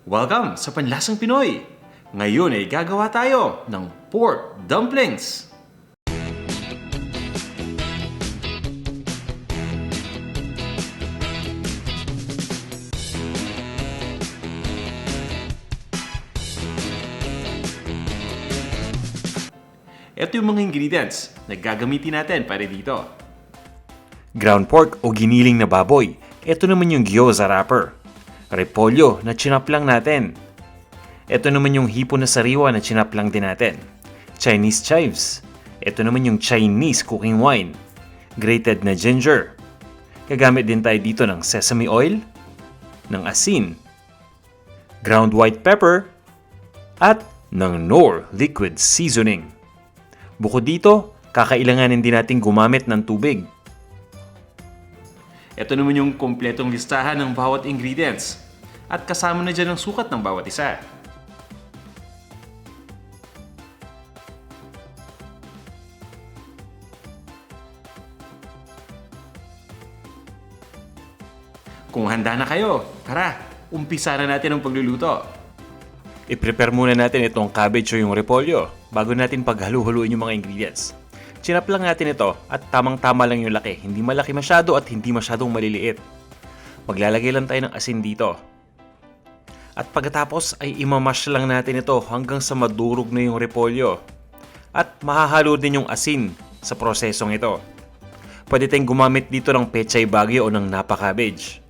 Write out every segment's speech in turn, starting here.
Welcome sa Panlasang Pinoy! Ngayon ay gagawa tayo ng pork dumplings. Ito yung mga ingredients na gagamitin natin para dito. Ground pork o giniling na baboy. Ito naman yung gyoza wrapper. Repolyo na chinap lang natin. Ito naman yung hipon na sariwa na chinap lang din natin. Chinese chives. Ito naman yung Chinese cooking wine. Grated na ginger. Gagamit din tayo dito ng sesame oil, ng asin, ground white pepper, at ng Knorr liquid seasoning. Bukod dito, kakailanganin din natin gumamit ng tubig. Ito naman yung kompletong listahan ng bawat ingredients at kasama na dyan ang sukat ng bawat isa. Kung handa na kayo, tara, umpisa na natin ang pagluluto. I-prepare muna natin itong cabbage o yung repolyo bago natin paghalu-haluin yung mga ingredients. Chinap lang natin ito at tamang-tama lang yung laki. Hindi malaki masyado at hindi masyadong maliliit. Maglalagay lang tayo ng asin dito. At pagkatapos ay imamash lang natin ito hanggang sa madurog na yung repolyo. At mahahalo din yung asin sa prosesong ito. Pwede tayong gumamit dito ng pechay bagyo o ng napa cabbage.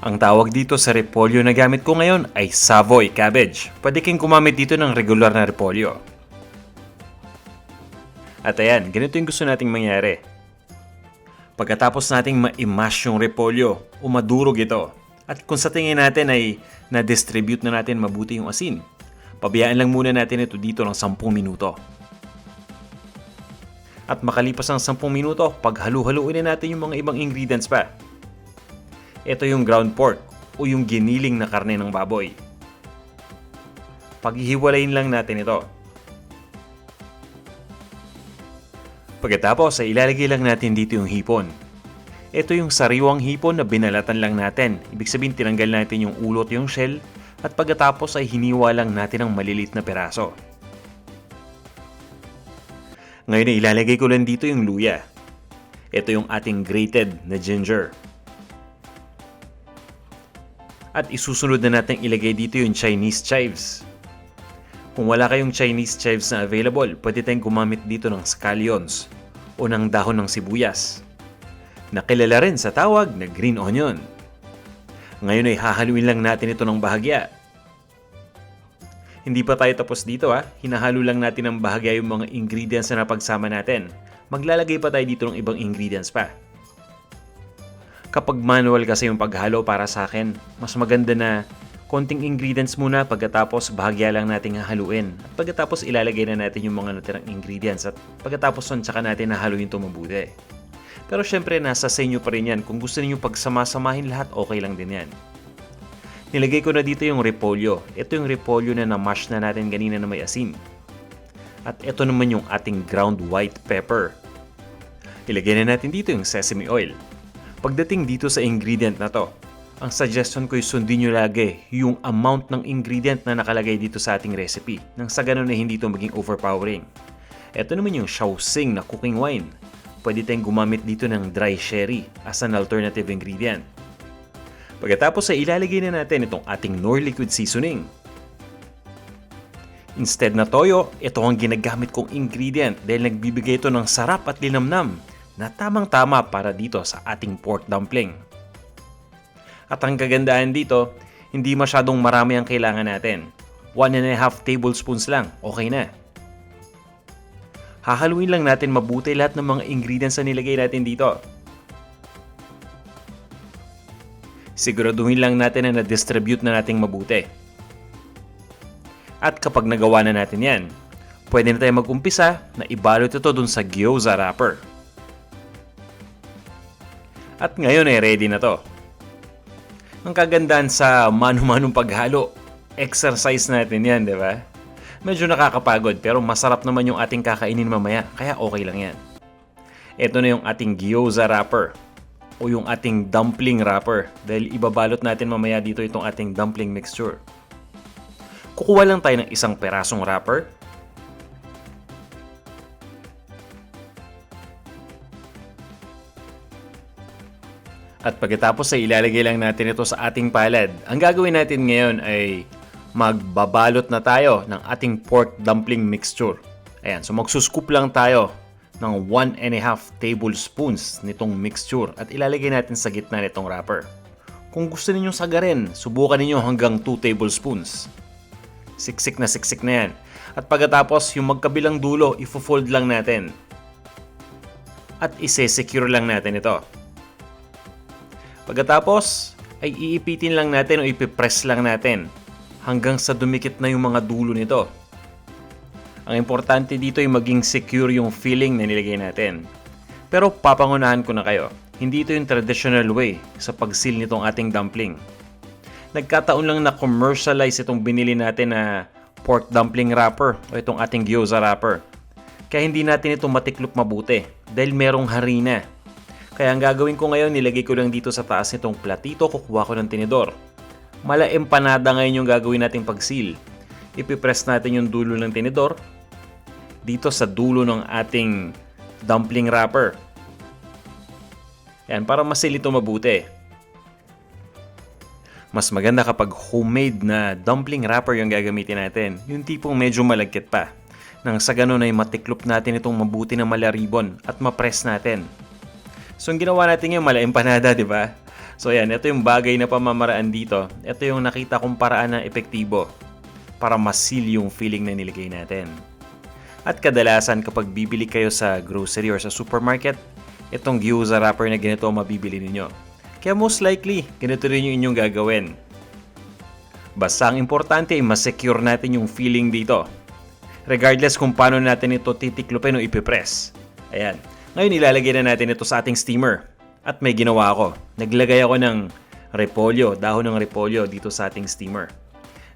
Ang tawag dito sa repolyo na gamit ko ngayon ay Savoy cabbage. Pwede kayong gumamit dito ng regular na repolyo. At ayan, ganito yung gusto nating mangyari. Pagkatapos nating ma-mash yung repolyo, umadurog ito. At kung sa tingin natin ay na-distribute na natin mabuti yung asin, pabayaan lang muna natin ito dito ng 10 minuto. At makalipas ng 10 minuto, paghalu-haluin na natin yung mga ibang ingredients pa. Ito yung ground pork o yung giniling na karne ng baboy. Paghihiwalayin lang natin ito. Pagkatapos ay ilalagay lang natin dito yung hipon. Ito yung sariwang hipon na binalatan lang natin. Ibig sabihin tinanggal natin yung ulo at yung shell at pagkatapos ay hiniwa lang natin ng maliliit na peraso. Ngayon ay ilalagay ko lang dito yung luya. Ito yung ating grated na ginger. At isusunod na natin ilagay dito yung Chinese chives. Kung wala kayong Chinese chives na available, pwede tayong gumamit dito ng scallions o ng dahon ng sibuyas, na kilala rin sa tawag na green onion. Ngayon ay hahaluin lang natin ito ng bahagya. Hindi pa tayo tapos dito hinahalo lang natin ng bahagya yung mga ingredients na napagsama natin. Maglalagay pa tayo dito ng ibang ingredients pa. Kapag manual kasi yung paghalo para sa akin, mas maganda na konting ingredients muna pagkatapos bahagya lang nating hahaluin. At pagkatapos ilalagay na natin yung mga natirang ingredients at pagkatapos nun tsaka natin hahaluin ito mabuti. Pero syempre nasa sa inyo pa rin yan. Kung gusto niyo pagsama-samahin lahat, okay lang din yan. Nilagay ko na dito yung repolyo. Ito yung repolyo na na-mash na natin kanina na may asin. At ito naman yung ating ground white pepper. Ilagay na natin dito yung sesame oil. Pagdating dito sa ingredient na to, ang suggestion ko ay sundin nyo lagi yung amount ng ingredient na nakalagay dito sa ating recipe nang sa ganun na hindi ito maging overpowering. Ito naman yung Shaoxing na cooking wine. Pwede tayong gumamit dito ng dry sherry as an alternative ingredient. Pagkatapos ay ilalagay na natin itong ating Knorr liquid seasoning. Instead na toyo, ito ang ginagamit kong ingredient dahil nagbibigay ito ng sarap at linamnam na tamang-tama para dito sa ating pork dumpling. At ang kagandahan dito, hindi masyadong marami ang kailangan natin. 1.5 tablespoons lang, okay na. Hahaluin lang natin mabuti lahat ng mga ingredients na nilagay natin dito. Siguraduhin lang natin na na-distribute na natin mabuti. At kapag nagawa na natin yan, pwede na tayo mag-umpisa na ibalot ito dun sa gyoza wrapper. At ngayon ay ready na to. Ang kagandahan sa mano-manong paghalo, exercise natin yan, di ba? Medyo nakakapagod pero masarap naman yung ating kakainin mamaya, kaya okay lang yan. Ito na yung ating gyoza wrapper. o yung ating dumpling wrapper dahil ibabalot natin mamaya dito itong ating dumpling mixture. Kukuha lang tayo ng isang perasong wrapper. At pagkatapos ay ilalagay lang natin ito sa ating palad. Ang gagawin natin ngayon ay magbabalot na tayo ng ating pork dumpling mixture. Ayan, so magsuscoop lang tayo ng 1.5 tablespoons nitong mixture at ilalagay natin sa gitna nitong wrapper. Kung gusto ninyong sagarin, subukan ninyo hanggang 2 tablespoons. Siksik na yan. At pagkatapos, yung magkabilang dulo, ifo-fold lang natin. At ise-secure lang natin ito. Pagkatapos, ay iipitin lang natin o ipipress lang natin hanggang sa dumikit na yung mga dulo nito. Ang importante dito ay maging secure yung filling na nilagay natin. Pero papangunahan ko na kayo, hindi ito yung traditional way sa pag-seal nitong ating dumpling. Nagkataon lang na commercialize itong binili natin na pork dumpling wrapper o itong ating gyoza wrapper. Kaya hindi natin ito matiklop mabuti dahil merong harina. Kaya ang gagawin ko ngayon, nilagay ko lang dito sa taas nitong platito, kukuha ko ng tinidor. Mala empanada ngayon yung gagawin nating pag-seal. Ipipress natin yung dulo ng tinidor dito sa dulo ng ating dumpling wrapper. Yan, para ma-seal ito mabuti. Mas maganda kapag homemade na dumpling wrapper yung gagamitin natin. Yung tipong medyo malagkit pa. Nang sa ganun ay matiklop natin itong mabuti na malaribon at ma-press natin. So, ang ginawa natin yung mala empanada, di ba? So, yan. Ito yung bagay na pamamaraan dito. Ito yung nakita kong paraan na epektibo para ma-seal yung filling na nilagay natin. At kadalasan kapag bibili kayo sa grocery or sa supermarket, itong gyoza wrapper na ganito ang mabibili ninyo. Kaya most likely, ganito rin yung inyong gagawin. Basta ang importante ay ma-secure natin yung filling dito. Regardless kung paano natin ito titiklopin o ipipress. Ayan. Ngayon ilalagay na natin ito sa ating steamer. At may ginawa ako. Naglagay ako ng repolyo, dahon ng repolyo dito sa ating steamer.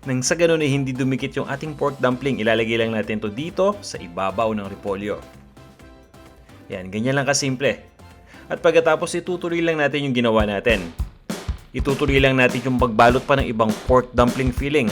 Nang sa ganun ay hindi dumikit yung ating pork dumpling, ilalagay lang natin ito dito sa ibabaw ng repolyo. Yan, ganyan lang kasimple. At pagkatapos itutuloy lang natin yung ginawa natin. Itutuloy lang natin yung pagbalot pa ng ibang pork dumpling filling.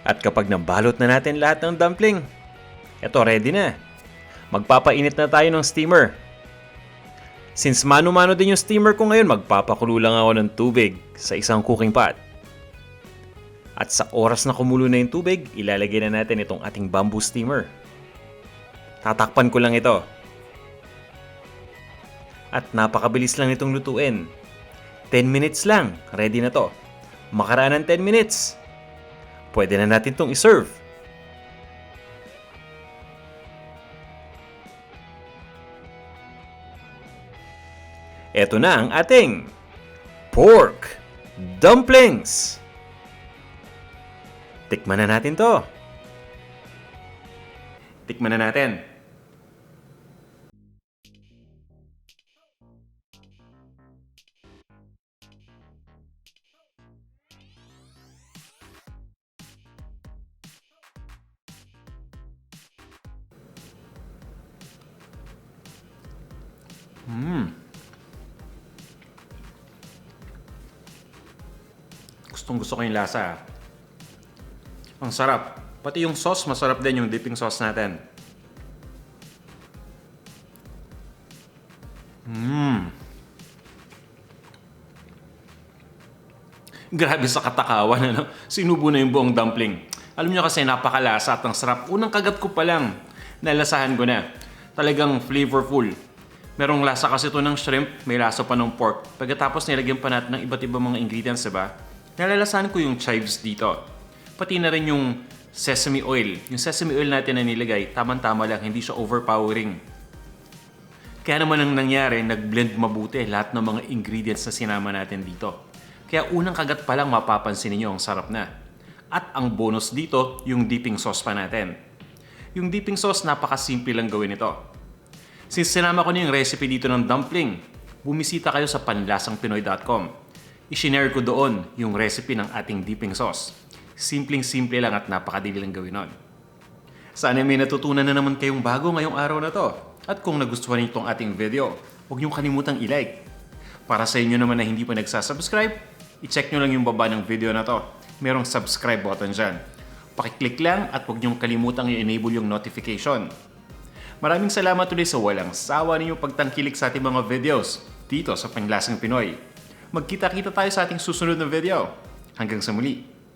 At kapag nabalot na natin lahat ng dumpling, eto ready na. Magpapainit na tayo ng steamer. Since mano-mano din yung steamer ko ngayon, magpapakulo lang ako ng tubig sa isang cooking pot. At sa oras na kumulo na yung tubig, ilalagay na natin itong ating bamboo steamer. Tatakpan ko lang ito. At napakabilis lang itong lutuin. 10 minutes lang, ready na to. Makaraan ng 10 minutes, pwede na natin itong iserve. Ito na ang ating pork dumplings. Tikman na natin to. Tikman na natin. Gustong-gusto ko yung lasa. Ang sarap. Pati yung sauce, masarap din yung dipping sauce natin. Grabe sa katakawan, ano? Sinubo na yung buong dumpling. Alam niyo kasi napakalasa at ang sarap. Unang kagat ko pa lang, nalasahan ko na. Talagang flavorful. Merong lasa kasi ito ng shrimp, may lasa pa ng pork. Pagkatapos nilagyan pa natin ng iba't ibang mga ingredients, diba? Nalalasahan ko yung chives dito. Pati na rin yung sesame oil. Yung sesame oil natin na nilagay, tamang-tama lang, hindi siya overpowering. Kaya naman ang nangyari, nag-blend mabuti lahat ng mga ingredients na sinama natin dito. Kaya unang kagat pa lang mapapansin niyo ang sarap na. At ang bonus dito, yung dipping sauce pa natin. Yung dipping sauce, napakasimple lang gawin ito. Since sinama ko na yung recipe dito ng dumpling, bumisita kayo sa panlasangpinoy.com. I-share ko doon yung recipe ng ating dipping sauce. Simpleng-simple lang at napakadali lang gawin nun. Sana may natutunan na naman kayong bago ngayong araw na to. At kung nagustuhan niyo itong ating video, huwag niyong kalimutang i-like. Para sa inyo naman na hindi pa nagsasubscribe, i-check nyo lang yung baba ng video na to. Merong subscribe button dyan. Pakiclick lang at huwag niyong kalimutang i-enable yung notification. Maraming salamat ulit sa walang sawa ninyong pagtangkilik sa ating mga videos dito sa Panglasang Pinoy. Magkita-kita tayo sa ating susunod na video. Hanggang sa muli.